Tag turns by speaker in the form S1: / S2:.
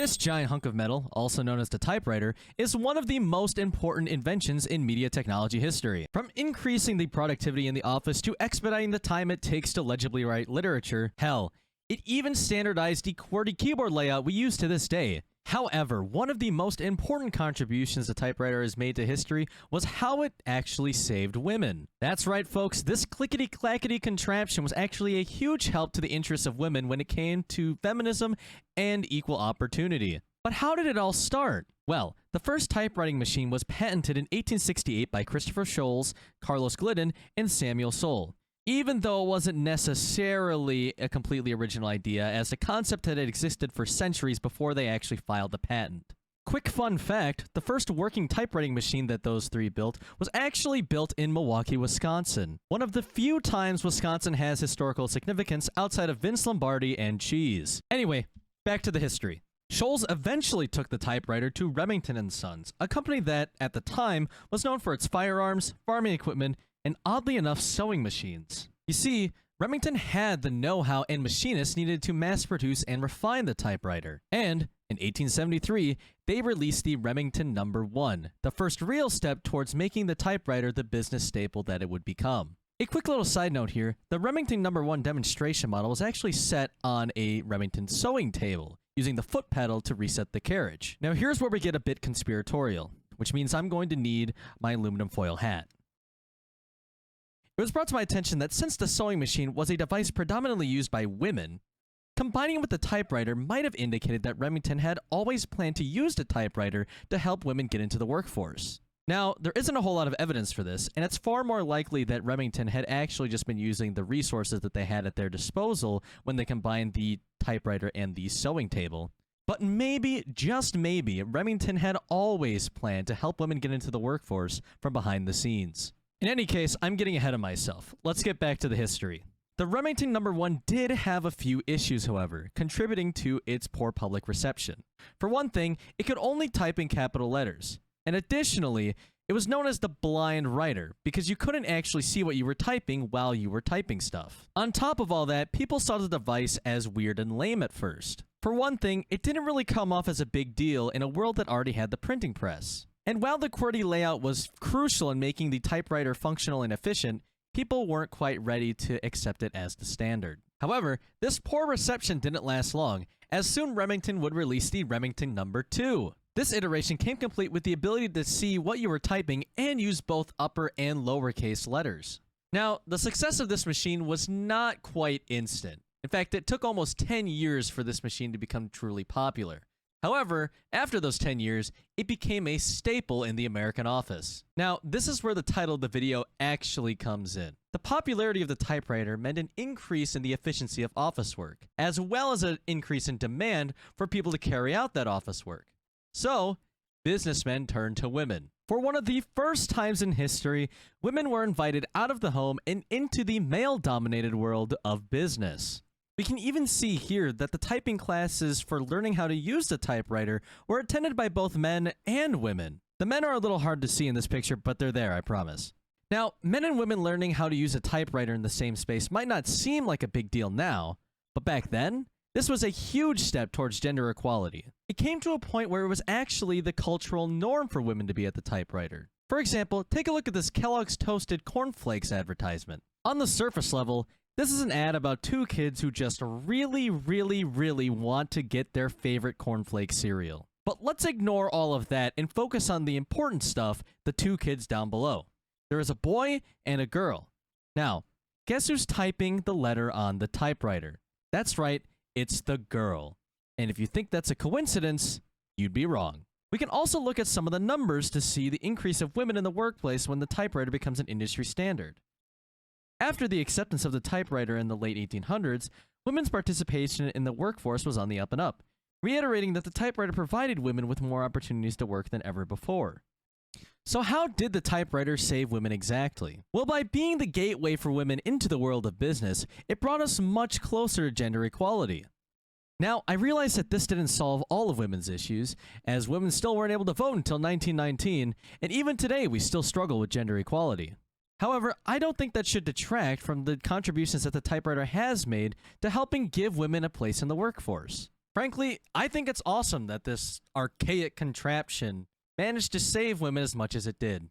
S1: This giant hunk of metal, also known as the typewriter, is one of the most important inventions in media technology history. From increasing the productivity in the office to expediting the time it takes to legibly write literature, hell, it even standardized the QWERTY keyboard layout we use to this day. However, one of the most important contributions the typewriter has made to history was how it actually saved women. That's right, folks, this clickety-clackety contraption was actually a huge help to the interests of women when it came to feminism and equal opportunity. But how did it all start? Well, the first typewriting machine was patented in 1868 by Christopher Sholes, Carlos Glidden, and Samuel Soule. Even though it wasn't necessarily a completely original idea, as the concept had existed for centuries before they actually filed the patent. Quick fun fact, the first working typewriting machine that those three built was actually built in Milwaukee, Wisconsin. One of the few times Wisconsin has historical significance outside of Vince Lombardi and cheese. Anyway, back to the history. Sholes eventually took the typewriter to Remington & Sons, a company that, at the time, was known for its firearms, farming equipment, and oddly enough, sewing machines. You see, Remington had the know-how and machinists needed to mass-produce and refine the typewriter. And, in 1873, they released the Remington No. 1, the first real step towards making the typewriter the business staple that it would become. A quick little side note here, the Remington No. 1 demonstration model was actually set on a Remington sewing table, using the foot pedal to reset the carriage. Now here's where we get a bit conspiratorial, which means I'm going to need my aluminum foil hat. It was brought to my attention that since the sewing machine was a device predominantly used by women, combining it with the typewriter might have indicated that Remington had always planned to use the typewriter to help women get into the workforce. Now, there isn't a whole lot of evidence for this, and it's far more likely that Remington had actually just been using the resources that they had at their disposal when they combined the typewriter and the sewing table. But maybe, just maybe, Remington had always planned to help women get into the workforce from behind the scenes. In any case, I'm getting ahead of myself. Let's get back to the history. The Remington No. 1 did have a few issues, however, contributing to its poor public reception. For one thing, it could only type in capital letters. And additionally, it was known as the blind writer, because you couldn't actually see what you were typing while you were typing stuff. On top of all that, people saw the device as weird and lame at first. For one thing, it didn't really come off as a big deal in a world that already had the printing press. And while the QWERTY layout was crucial in making the typewriter functional and efficient, people weren't quite ready to accept it as the standard. However, this poor reception didn't last long, as soon Remington would release the Remington No. 2. This iteration came complete with the ability to see what you were typing and use both upper and lowercase letters. Now, the success of this machine was not quite instant. In fact, it took almost 10 years for this machine to become truly popular. However, after those 10 years, it became a staple in the American office. Now, this is where the title of the video actually comes in. The popularity of the typewriter meant an increase in the efficiency of office work, as well as an increase in demand for people to carry out that office work. So, businessmen turned to women. For one of the first times in history, women were invited out of the home and into the male-dominated world of business. We can even see here that the typing classes for learning how to use the typewriter were attended by both men and women. The men are a little hard to see in this picture, but they're there, I promise. Now, men and women learning how to use a typewriter in the same space might not seem like a big deal now, but back then, this was a huge step towards gender equality. It came to a point where it was actually the cultural norm for women to be at the typewriter. For example, take a look at this Kellogg's Toasted Cornflakes advertisement. On the surface level, this is an ad about two kids who just really want to get their favorite cornflake cereal. But let's ignore all of that and focus on the important stuff, the two kids down below. There is a boy and a girl. Now, guess who's typing the letter on the typewriter? That's right, it's the girl. And if you think that's a coincidence, you'd be wrong. We can also look at some of the numbers to see the increase of women in the workplace when the typewriter becomes an industry standard. After the acceptance of the typewriter in the late 1800s, women's participation in the workforce was on the up and up, reiterating that the typewriter provided women with more opportunities to work than ever before. So how did the typewriter save women exactly? Well, by being the gateway for women into the world of business, it brought us much closer to gender equality. Now, I realize that this didn't solve all of women's issues, as women still weren't able to vote until 1919, and even today we still struggle with gender equality. However, I don't think that should detract from the contributions that the typewriter has made to helping give women a place in the workforce. Frankly, I think it's awesome that this archaic contraption managed to save women as much as it did.